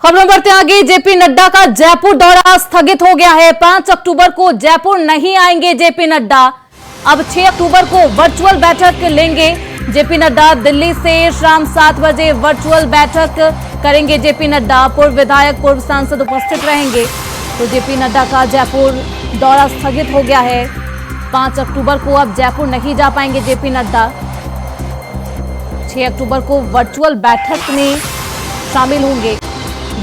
खबरों बढ़ते आगे। जेपी नड्डा का जयपुर दौरा स्थगित हो गया है। 5 अक्टूबर को जयपुर नहीं आएंगे जेपी नड्डा। अब 6 अक्टूबर को वर्चुअल बैठक लेंगे जेपी नड्डा। दिल्ली से शाम 7 बजे वर्चुअल बैठक करेंगे जेपी नड्डा। पूर्व विधायक, पूर्व सांसद उपस्थित रहेंगे। तो जेपी नड्डा का जयपुर दौरा स्थगित हो गया है। 5 अक्टूबर को अब जयपुर नहीं जा पाएंगे जेपी नड्डा। 6 अक्टूबर को वर्चुअल बैठक में शामिल होंगे।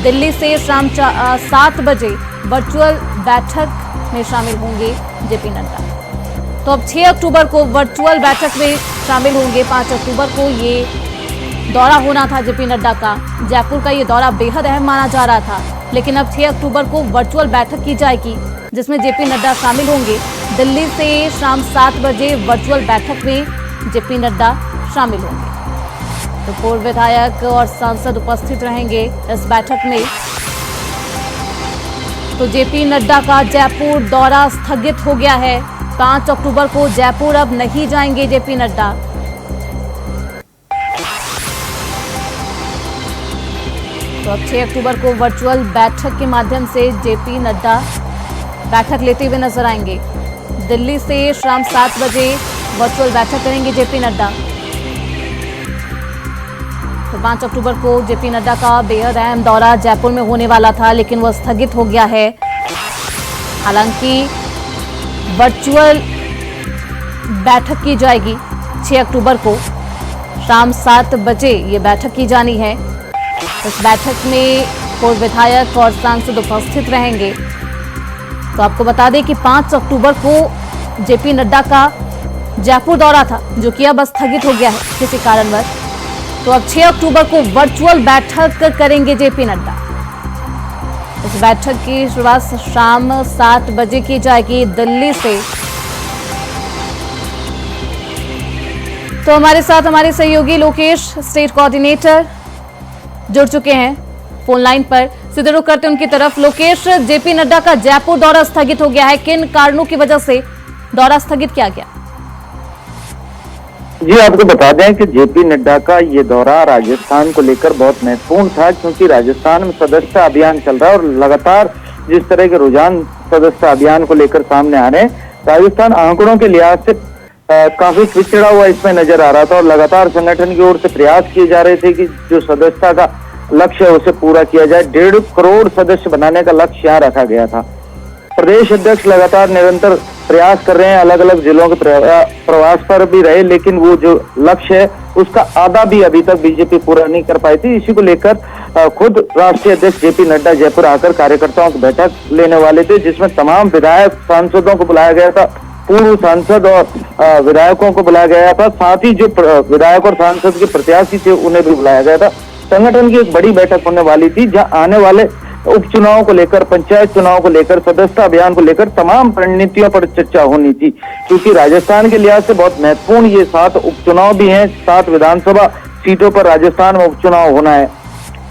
दिल्ली से शाम 7 बजे वर्चुअल बैठक में शामिल होंगे जेपी नड्डा। तो अब 6 अक्टूबर को वर्चुअल बैठक में शामिल होंगे। 5 अक्टूबर को ये दौरा होना था जेपी नड्डा का। जयपुर का ये दौरा बेहद अहम माना जा रहा था, लेकिन अब 6 अक्टूबर को वर्चुअल बैठक की जाएगी जिसमें जेपी नड्डा शामिल होंगे। दिल्ली से शाम 7 बजे वर्चुअल बैठक में जेपी नड्डा शामिल होंगे। तो पूर्व विधायक और सांसद उपस्थित रहेंगे इस बैठक में। तो जेपी नड्डा का जयपुर दौरा स्थगित हो गया है। 5 अक्टूबर को जयपुर अब नहीं जाएंगे जेपी नड्डा। तो अब 6 अक्टूबर को वर्चुअल बैठक के माध्यम से जेपी नड्डा बैठक लेते हुए नजर आएंगे। दिल्ली से शाम 7 बजे वर्चुअल बैठक करेंगे जेपी नड्डा। तो 5 अक्टूबर को जेपी नड्डा का बेहद अहम दौरा जयपुर में होने वाला था, लेकिन वह स्थगित हो गया है। हालांकि वर्चुअल बैठक की जाएगी 6 अक्टूबर को शाम 7 बजे ये बैठक की जानी है। इस बैठक में पूर्व विधायक और सांसद उपस्थित रहेंगे। तो आपको बता दें कि 5 अक्टूबर को जेपी नड्डा का जयपुर दौरा था, जो कि अब स्थगित हो गया है किसी कारणवश। तो अब 6 अक्टूबर को वर्चुअल बैठक करेंगे जेपी नड्डा। इस बैठक की शुरुआत शाम 7 बजे की जाएगी दिल्ली से। तो हमारे साथ हमारे सहयोगी लोकेश, स्टेट कोऑर्डिनेटर, जुड़ चुके हैं फोन लाइन पर। सीधे रुख करते उनकी तरफ। लोकेश, जेपी नड्डा का जयपुर दौरा स्थगित हो गया है, किन कारणों की वजह से दौरा स्थगित किया गया? जी, आपको बता दें कि जेपी नड्डा का ये दौरा राजस्थान को लेकर बहुत महत्वपूर्ण था, क्योंकि राजस्थान में सदस्यता अभियान चल रहा है और लगातार जिस तरह के रुझान सदस्यता अभियान को लेकर सामने आ रहे हैं, राजस्थान आंकड़ों के लिहाज से काफी पिछड़ा हुआ इसमें नजर आ रहा था। और लगातार संगठन की ओर से प्रयास किए जा रहे थे कि जो सदस्यता का लक्ष्य है उसे पूरा किया जाए। 1.5 करोड़ सदस्य बनाने का लक्ष्य यहाँ रखा गया था। प्रदेश अध्यक्ष लगातार निरंतर प्रयास कर रहे हैं, अलग अलग जिलों के प्रवास पर भी रहे, लेकिन वो जो लक्ष्य है उसका आधा भी अभी तक बीजेपी पूरा नहीं कर पाई थी। इसी को लेकर खुद राष्ट्रीय अध्यक्ष जेपी नड्डा जयपुर आकर कार्यकर्ताओं की बैठक लेने वाले थे, जिसमें तमाम विधायक सांसदों को बुलाया गया था, पूर्व सांसद और विधायकों को बुलाया गया था, साथ ही जो विधायक और सांसद के प्रत्याशी थे उन्हें भी बुलाया गया था। संगठन की एक बड़ी बैठक होने वाली थी, जहां आने वाले उपचुनाव को लेकर, पंचायत चुनाव को लेकर, सदस्यता अभियान को लेकर तमाम रणनीतियों पर चर्चा होनी थी, क्योंकि राजस्थान के लिहाज से बहुत महत्वपूर्ण ये 7 उपचुनाव भी हैं। 7 विधानसभा सीटों पर राजस्थान में उपचुनाव होना है।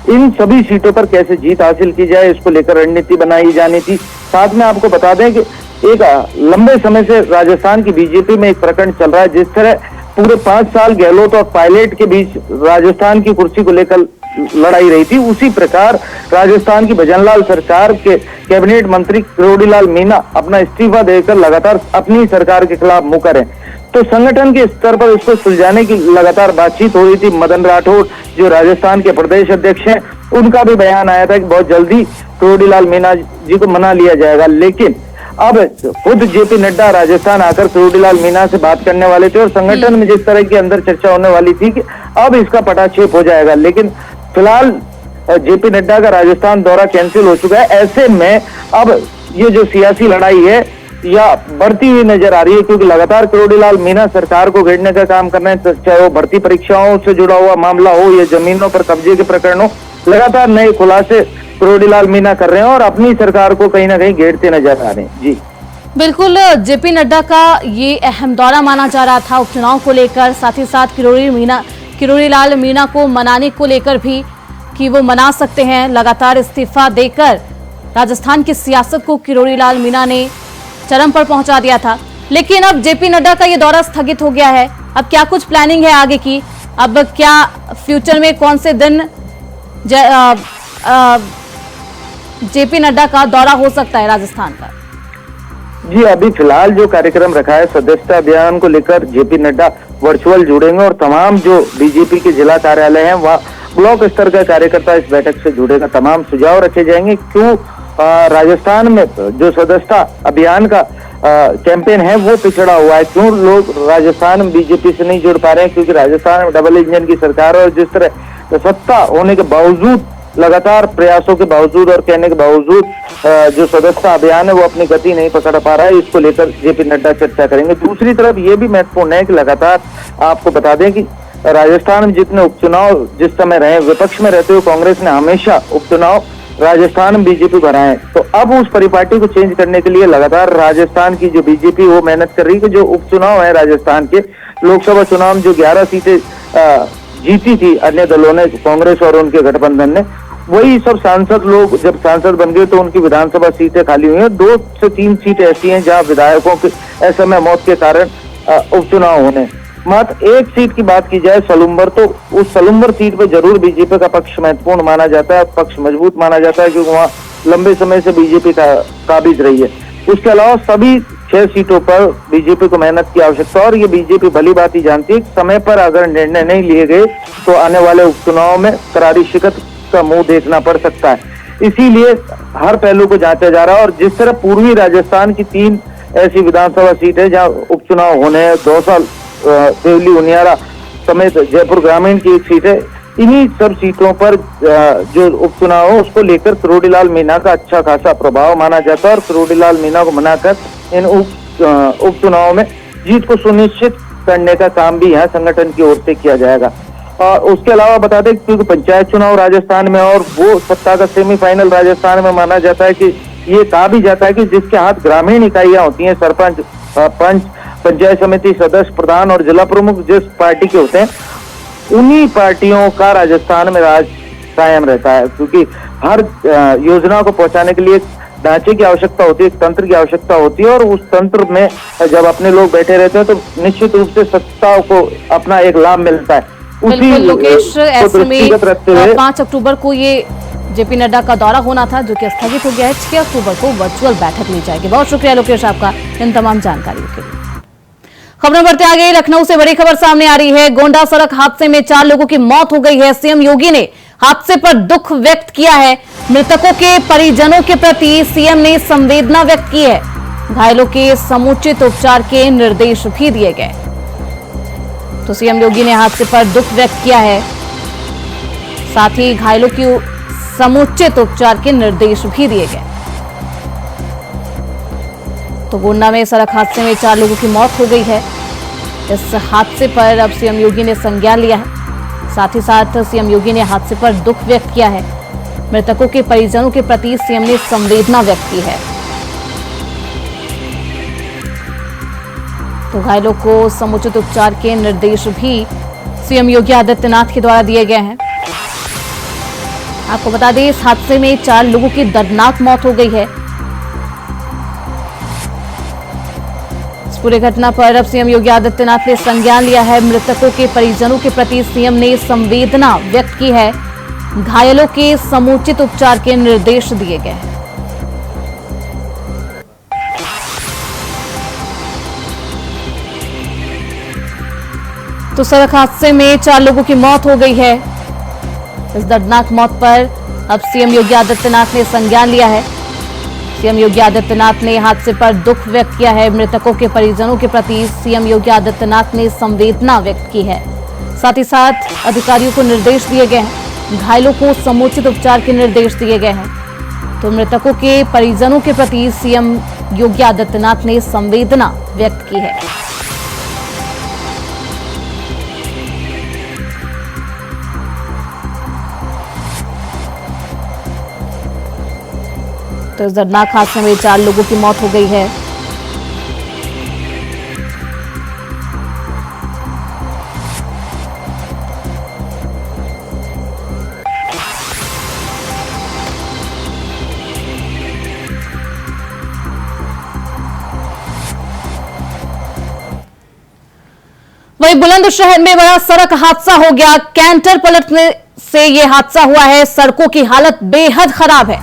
इन सभी सीटों पर कैसे जीत हासिल की जाए, इसको लेकर रणनीति बनाई जानी थी। साथ में आपको बता दें कि एक लंबे समय से राजस्थान की बीजेपी में एक प्रकरण चल रहा है। जिस तरह पूरे 5 साल गहलोत और पायलट के बीच राजस्थान की कुर्सी को लेकर लड़ाई रही थी, उसी प्रकार राजस्थान की भजनलाल सरकार के कैबिनेट मंत्री किरोड़ीलाल मीणा अपना इस्तीफा देकर लगातार अपनी सरकार के खिलाफ मुकर हैं। तो संगठन के स्तर पर इसको सुलझाने की लगातार बातचीत हो रही थी। मदन राठौड़ जो राजस्थान के प्रदेश अध्यक्ष हैं, उनका भी बयान आया था कि बहुत जल्दी किरोड़ीलाल मीणा जी को मना लिया जाएगा। लेकिन अब खुद जेपी नड्डा राजस्थान आकर किरोड़ीलाल मीणा से बात करने वाले थे और संगठन में जिस तरह की अंदर चर्चा होने वाली थी कि अब इसका पटाक्षेप हो जाएगा। लेकिन फिलहाल जेपी नड्डा का राजस्थान दौरा कैंसिल हो चुका है। ऐसे में अब ये जो सियासी लड़ाई है या बढ़ती हुई नजर आ रही है, क्योंकि लगातार किरोड़ीलाल मीणा सरकार को घेरने का काम कर रहे हैं, चाहे वो भर्ती परीक्षाओं से जुड़ा हुआ मामला हो या जमीनों पर कब्जे के प्रकरण हो। लगातार नए खुलासे किरोड़ीलाल मीणा कर रहे हैं और अपनी सरकार को कहीं ना कहीं घेरते नजर आ रहे हैं। जी बिल्कुल, जेपी नड्डा का ये अहम दौरा माना जा रहा था उपचुनाव को लेकर, साथ ही साथ किरोड़ीलाल मीणा को मनाने को लेकर भी कि वो मना सकते हैं। लगातार इस्तीफा देकर राजस्थान की सियासत को किरोड़ीलाल मीणा ने चरम पर पहुंचा दिया था। लेकिन अब जेपी नड्डा का ये दौरा स्थगित हो गया है। अब क्या कुछ प्लानिंग है आगे की? अब क्या फ्यूचर में कौन से दिन जेपी नड्डा का दौरा हो सकता है राजस्थान का? जी, अभी फिलहाल जो कार्यक्रम रखा है सदस्यता अभियान को लेकर, जेपी नड्डा वर्चुअल जुड़ेंगे और तमाम जो बीजेपी के जिला कार्यालय हैं वह ब्लॉक स्तर का कार्यकर्ता इस बैठक से जुड़ेगा। तमाम सुझाव रखे जाएंगे क्यों राजस्थान में जो सदस्यता अभियान का कैंपेन है वो पिछड़ा हुआ है, क्यों लोग राजस्थान में बीजेपी से नहीं जुड़ पा रहे हैं, क्योंकि राजस्थान में डबल इंजन की सरकार है और जिस तरह सत्ता होने के बावजूद, लगातार प्रयासों के बावजूद और कहने के बावजूद जो सदस्यता अभियान है वो अपनी गति नहीं पकड़ पा रहा है। इसको लेकर जेपी नड्डा चर्चा करेंगे। दूसरी तरफ ये भी महत्वपूर्ण है कि लगातार आपको बता दें कि राजस्थान में जितने उपचुनाव जिस समय रहे, विपक्ष में रहते हुए कांग्रेस ने हमेशा उपचुनाव राजस्थान में बीजेपी भराए, तो अब उस परिपाटी को चेंज करने के लिए लगातार राजस्थान की जो बीजेपी वो मेहनत कर रही है कि जो उपचुनाव है राजस्थान के लोकसभा चुनाव में जो 11 सीटें जीती थी अन्य दलों ने, कांग्रेस और उनके गठबंधन ने, वही सब सांसद लोग जब सांसद बन गए तो उनकी विधानसभा सीटें खाली हुई हैं। 2 से 3 सीटें ऐसी हैं जहां विधायकों के असमय मौत के कारण उपचुनाव होने। मात्र एक सीट की बात की जाए सलुम्बर, तो उस सलुम्बर सीट पर जरूर बीजेपी का पक्ष महत्वपूर्ण माना जाता है, पक्ष मजबूत माना जाता है, क्योंकि वहाँ लंबे समय से बीजेपी का काबिज रही है। उसके अलावा सभी 6 सीटों पर बीजेपी को मेहनत की आवश्यकता और ये बीजेपी भली बात ही जानती है कि समय पर अगर निर्णय नहीं लिए गए तो आने वाले उपचुनाव में करारी शिकस्त का मुंह देखना पड़ सकता है। इसीलिए हर पहलू को जांचा जा रहा है और जिस तरह पूर्वी राजस्थान की 3 ऐसी विधानसभा सीटें जहां उपचुनाव होने हैं, दौसा, देवली, उनियारा समेत जयपुर ग्रामीण की एक सीट है, इन्हीं सब सीटों पर जो उपचुनाव हो उसको लेकर किरोड़ीलाल मीणा का अच्छा खासा प्रभाव माना जाता है और किरोड़ीलाल मीणा को मनाकर इन उपचुनाव में जीत को सुनिश्चित करने का काम भी यहाँ संगठन की ओर से किया जाएगा। और उसके अलावा बता दें क्योंकि पंचायत चुनाव राजस्थान में और वो सत्ता का सेमीफाइनल राजस्थान में माना जाता है कि ये कहा भी जाता है कि जिसके हाथ ग्रामीण इकाइयां होती हैं, सरपंच, पंच, पंचायत समिति सदस्य, प्रधान और जिला प्रमुख जिस पार्टी के होते हैं, उन्हीं पार्टियों का राजस्थान में राज कायम रहता है, क्योंकि हर योजना को पहुंचाने के लिए ढांचे की आवश्यकता होती है, एक तंत्र की आवश्यकता होती है और उस तंत्र में जब अपने लोग बैठे रहते हैं तो निश्चित रूप से सत्ता को अपना एक लाभ मिलता है। बिल्कुल लोकेश, ऐसे में 5 अक्टूबर को ये जेपी नड्डा का दौरा होना था जो कि स्थगित हो गया है। 6 अक्टूबर को वर्चुअल बैठक ली जाएगी। बहुत शुक्रिया लोकेश आपका इन तमाम जानकारियों के लिए। खबरें बढ़ते आगे, लखनऊ से बड़ी खबर सामने आ रही है। गोंडा सड़क हादसे में 4 लोगों की मौत हो गई है। सीएम योगी ने हादसे पर दुख व्यक्त किया है। मृतकों के परिजनों के प्रति सीएम ने संवेदना व्यक्त की है। घायलों के समुचित उपचार के निर्देश भी दिए गए। तो सीएम योगी ने हादसे पर दुख व्यक्त किया है, साथ ही घायलों की समुचित उपचार के निर्देश भी दिए गए। तो गोंडा में सड़क हादसे में 4 लोगों की मौत हो गई है। इस हादसे पर अब सीएम योगी ने संज्ञान लिया है। साथ ही साथ सीएम योगी ने हादसे पर दुख व्यक्त किया है। मृतकों के परिजनों के प्रति सीएम ने संवेदना व्यक्त की है। तो घायलों को समुचित उपचार के निर्देश भी सीएम योगी आदित्यनाथ के द्वारा दिए गए हैं। आपको बता दें इस हादसे में 4 लोगों की दर्दनाक मौत हो गई है। इस पूरी घटना पर अब सीएम योगी आदित्यनाथ ने संज्ञान लिया है। मृतकों के परिजनों के प्रति सीएम ने संवेदना व्यक्त की है। घायलों के समुचित उपचार के निर्देश दिए गए हैं। तो सड़क हादसे में 4 लोगों की मौत हो गई है। इस दर्दनाक मौत पर अब सीएम योगी आदित्यनाथ ने संज्ञान लिया है। सीएम योगी आदित्यनाथ ने हादसे पर दुख व्यक्त किया है। मृतकों के परिजनों के प्रति सीएम योगी आदित्यनाथ ने संवेदना व्यक्त की है। साथ ही साथ अधिकारियों को निर्देश दिए गए हैं। घायलों को समुचित उपचार के निर्देश दिए गए हैं। तो मृतकों के परिजनों के प्रति सीएम योगी आदित्यनाथ ने संवेदना व्यक्त की है। तो इस दर्दनाक हादसे में 4 लोगों की मौत हो गई है। वहीं बुलंदशहर में बड़ा सड़क हादसा हो गया। कैंटर पलटने से यह हादसा हुआ है। सड़कों की हालत बेहद खराब है।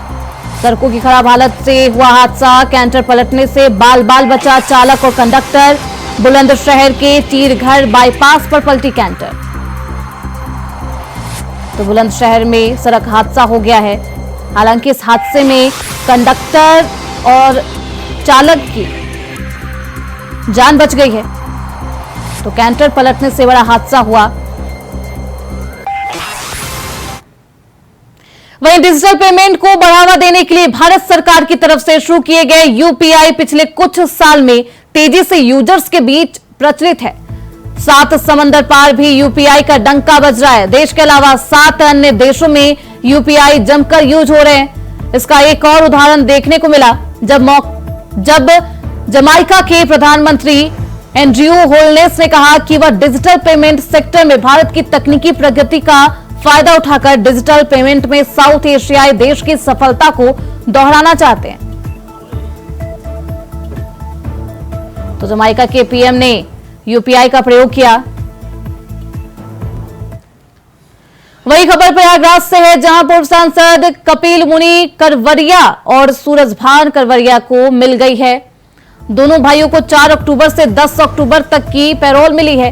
सड़कों की खराब हालत से हुआ हादसा, कैंटर पलटने से बाल बाल बचा चालक और कंडक्टर। बुलंदशहर के चीरघर बाईपास पर पलटी कैंटर। तो बुलंदशहर में सड़क हादसा हो गया है। हालांकि इस हादसे में कंडक्टर और चालक की जान बच गई है। तो कैंटर पलटने से बड़ा हादसा हुआ। वहीं डिजिटल पेमेंट को बढ़ावा देने के लिए भारत सरकार की तरफ से शुरू किए गए यूपीआई पिछले कुछ साल में तेजी से यूजर्स के बीच प्रचलित है। 7 समंदर पार भी यूपीआई का डंका बज रहा है। देश के अलावा 7 अन्य देशों में यूपीआई जमकर यूज हो रहे हैं। इसका एक और उदाहरण देखने को मिला जब जमाइका के प्रधानमंत्री एंड्रयू होलनेस ने कहा कि वह डिजिटल पेमेंट सेक्टर में भारत की तकनीकी प्रगति का फायदा उठाकर डिजिटल पेमेंट में साउथ एशियाई देश की सफलता को दोहराना चाहते हैं। तो जमाइका के पीएम ने यूपीआई का प्रयोग किया। वही खबर प्रयागराज से है, जहां पूर्व सांसद कपिल मुनि करवरिया और सूरजभान करवरिया को मिल गई है। दोनों भाइयों को 4 अक्टूबर से 10 अक्टूबर तक की पैरोल मिली है।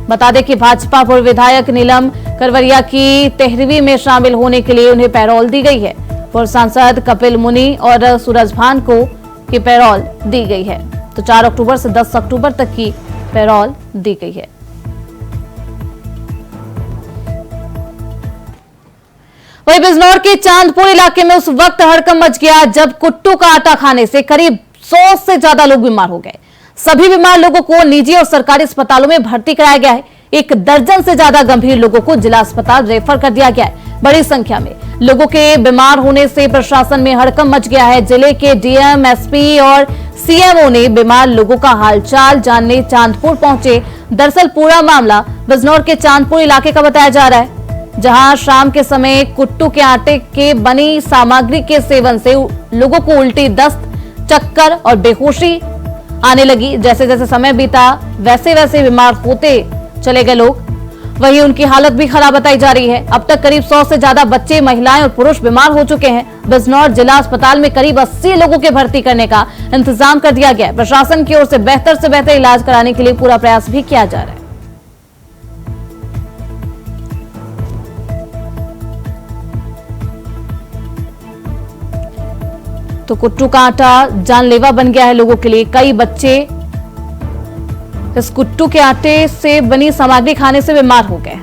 बता दें कि भाजपा पूर्व विधायक नीलम करवरिया की 13वीं में शामिल होने के लिए उन्हें पैरोल दी गई है। पूर्व सांसद कपिल मुनि और सूरजभान को की पैरोल दी गई है। तो 4 अक्टूबर से 10 अक्टूबर तक की पैरोल दी गई है। वहीं बिजनौर के चांदपुर इलाके में उस वक्त हड़कंप मच गया जब कुट्टू का आटा खाने से करीब 100 से ज्यादा लोग बीमार हो गए। सभी बीमार लोगों को निजी और सरकारी अस्पतालों में भर्ती कराया गया है। 1 दर्जन से ज्यादा गंभीर लोगों को जिला अस्पताल रेफर कर दिया गया है। बड़ी संख्या में लोगों के बीमार होने से प्रशासन में हड़कंप मच गया है। जिले के डीएम, एसपी और सीएमओ ने बीमार लोगों का हालचाल जानने चांदपुर पहुंचे। दरअसल पूरा मामला बिजनौर के चांदपुर इलाके का बताया जा रहा है, जहां शाम के समय कुट्टू के आटे के बनी सामग्री के सेवन से लोगों को उल्टी, दस्त, चक्कर और बेहोशी आने लगी। जैसे जैसे समय बीता वैसे वैसे बीमार होते चले गए लोग। वहीं उनकी हालत भी खराब बताई जा रही है। अब तक करीब 100 से ज्यादा बच्चे, महिलाएं और पुरुष बीमार हो चुके हैं। बिजनौर जिला अस्पताल में करीब 80 लोगों के भर्ती करने का इंतजाम कर दिया गया है। प्रशासन की ओर से बेहतर इलाज कराने के लिए पूरा प्रयास भी किया जा रहा है। तो कुट्टू का आटा जानलेवा बन गया है लोगों के लिए। कई बच्चे इस कुट्टू के आटे से बनी सामग्री खाने से बीमार हो गए।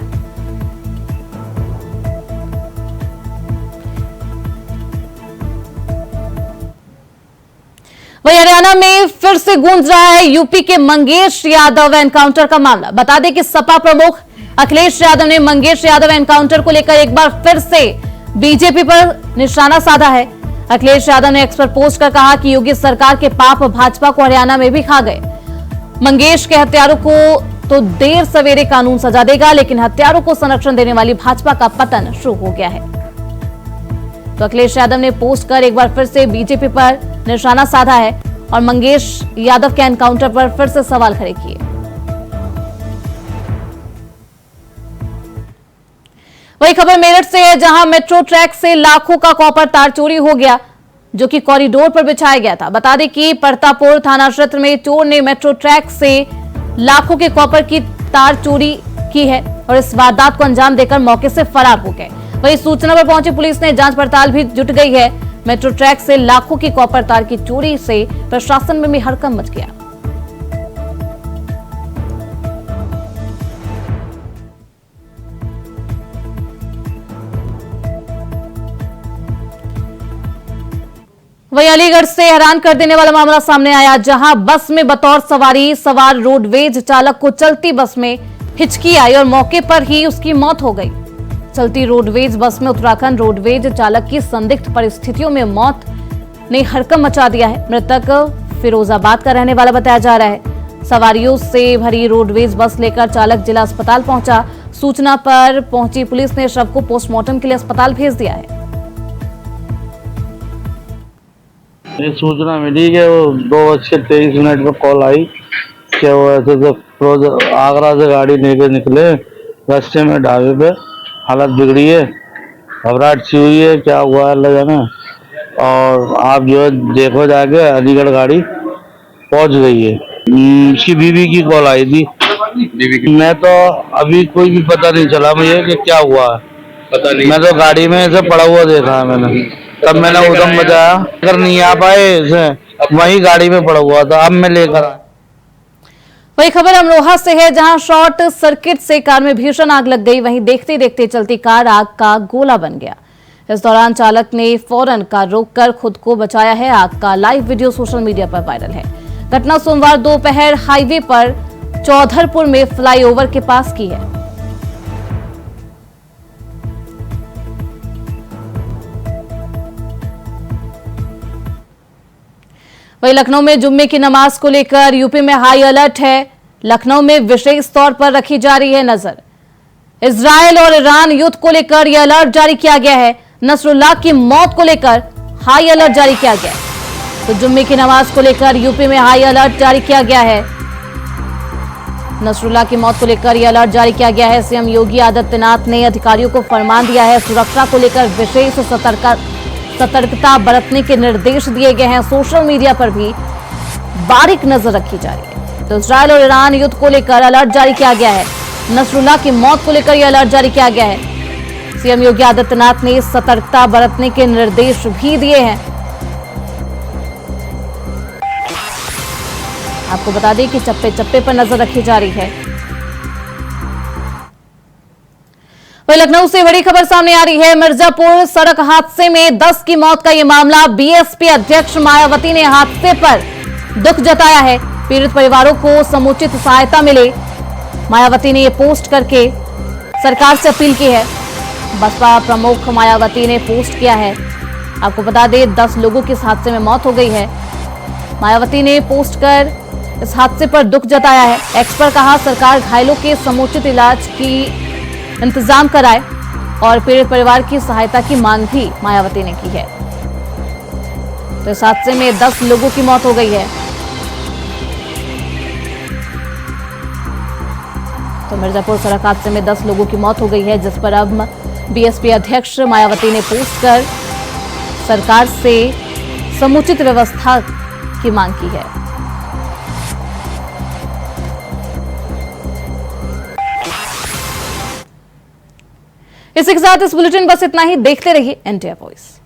वहीं हरियाणा में फिर से गूंज रहा है यूपी के मंगेश यादव एनकाउंटर का मामला। बता दें कि सपा प्रमुख अखिलेश यादव ने मंगेश यादव एनकाउंटर को लेकर एक बार फिर से बीजेपी पर निशाना साधा है। अखिलेश यादव ने एक्स पर पोस्ट कर कहा कि योगी सरकार के पाप भाजपा को हरियाणा में भी खा गए। मंगेश के हत्यारों को तो देर सवेरे कानून सजा देगा, लेकिन हत्यारों को संरक्षण देने वाली भाजपा का पतन शुरू हो गया है। तो अखिलेश यादव ने पोस्ट कर एक बार फिर से बीजेपी पर निशाना साधा है और मंगेश यादव के एनकाउंटर पर फिर से सवाल खड़े किए। वही खबर मेरठ से है, जहां मेट्रो ट्रैक से लाखों का कॉपर तार चोरी हो गया, जो कि कॉरिडोर पर बिछाया गया था। बता दें कि परतापुर थाना क्षेत्र में चोर ने मेट्रो ट्रैक से लाखों के कॉपर की तार चोरी की है और इस वारदात को अंजाम देकर मौके से फरार हो गए। वही सूचना पर पहुंची पुलिस ने जांच पड़ताल भी जुट गई है। मेट्रो ट्रैक से लाखों की कॉपर तार की चोरी से प्रशासन में भी हड़कंप मच गया। वहीं अलीगढ़ से हैरान कर देने वाला मामला सामने आया, जहां बस में बतौर सवारी सवार रोडवेज चालक को चलती बस में हिचकी आई और मौके पर ही उसकी मौत हो गई। चलती रोडवेज बस में उत्तराखंड रोडवेज चालक की संदिग्ध परिस्थितियों में मौत ने हड़कंप मचा दिया है। मृतक फिरोजाबाद का रहने वाला बताया जा रहा है। सवारियों से भरी रोडवेज बस लेकर चालक जिला अस्पताल पहुंचा। सूचना पर पहुंची पुलिस ने शव को पोस्टमार्टम के लिए अस्पताल भेज दिया है। ये सूचना मिली कि वो 2:23 पर कॉल आई कि वो ऐसे तो आगरा से गाड़ी लेके निकले, रास्ते में ढाबे पे हालत बिगड़ी है, घबराहट सी हुई है, क्या हुआ है अल्लाह जाने। और आप जो है देखो जाके अलीगढ़ गाड़ी पहुंच गई है। उसकी बीवी की कॉल आई थी। मैं तो अभी कोई भी पता नहीं चला मुझे कि क्या हुआ है, पता नहीं। मैं तो गाड़ी में ऐसे पड़ा हुआ देखा है मैंने, तब मैंने उधम बचाया, अगर नहीं आ पाए ऐसे वहीं गाड़ी में पड़ा हुआ था, अब मैं लेकर आया। वही खबर अमरोहा से है, जहां शॉर्ट सर्किट से कार में भीषण आग लग गई। वहीं देखते देखते चलती कार आग का गोला बन गया। इस दौरान चालक ने फौरन कार रोककर खुद को बचाया है। आग का लाइव वीडियो सोशल मीडिया पर वायरल है। घटना सोमवार दोपहर हाईवे पर चौधरपुर में फ्लाईओवर के पास की है। वहीं लखनऊ में जुम्मे की नमाज को लेकर यूपी में हाई अलर्ट है। लखनऊ में विशेष तौर पर रखी जा रही है नजर। इजरायल और ईरान युद्ध को लेकर यह अलर्ट जारी किया गया है। नसरुल्लाह की मौत को लेकर हाई अलर्ट जारी किया गया है। तो जुम्मे की नमाज को लेकर यूपी में हाई अलर्ट जारी किया गया है। नसरुल्लाह की मौत को लेकर यह अलर्ट जारी किया गया है। सीएम योगी आदित्यनाथ ने अधिकारियों को फरमान दिया है। सुरक्षा को लेकर विशेष सतर्कता बरतने के निर्देश दिए गए हैं। सोशल मीडिया पर भी बारीक नजर रखी जा रही है। तो इजरायल और ईरान युद्ध को लेकर अलर्ट जारी किया गया है। नसरुल्लाह की मौत को लेकर यह अलर्ट जारी किया गया है। सीएम योगी आदित्यनाथ ने सतर्कता बरतने के निर्देश भी दिए हैं। आपको बता दें कि चप्पे चप्पे पर नजर रखी जा रही है। वहीं लखनऊ से बड़ी खबर सामने आ रही है। मिर्जापुर सड़क हादसे में 10 की मौत का यह मामला। बीएसपी अध्यक्ष मायावती ने हादसे पर दुख जताया है। पीड़ित परिवारों को समुचित सहायता मिले, मायावती ने यह पोस्ट करके सरकार से अपील की है। बसपा प्रमुख मायावती ने पोस्ट किया है। आपको बता दें 10 लोगों की इस हादसे में मौत हो गई है। मायावती ने पोस्ट कर इस हादसे पर दुख जताया है। एक्स पर कहा सरकार घायलों के समुचित इलाज की इंतजाम कराए और पीड़ित परिवार की सहायता की मांग भी मायावती ने की है। तो इस हादसे में 10 लोगों की मौत हो गई है। तो मिर्जापुर सड़क हादसे में 10 लोगों की मौत हो गई है, जिस पर अब बीएसपी अध्यक्ष मायावती ने पोस्ट कर सरकार से समुचित व्यवस्था की मांग की है। इसी के साथ इस बुलेटिन बस इतना ही। देखते रहिए एनटीआर वॉइस।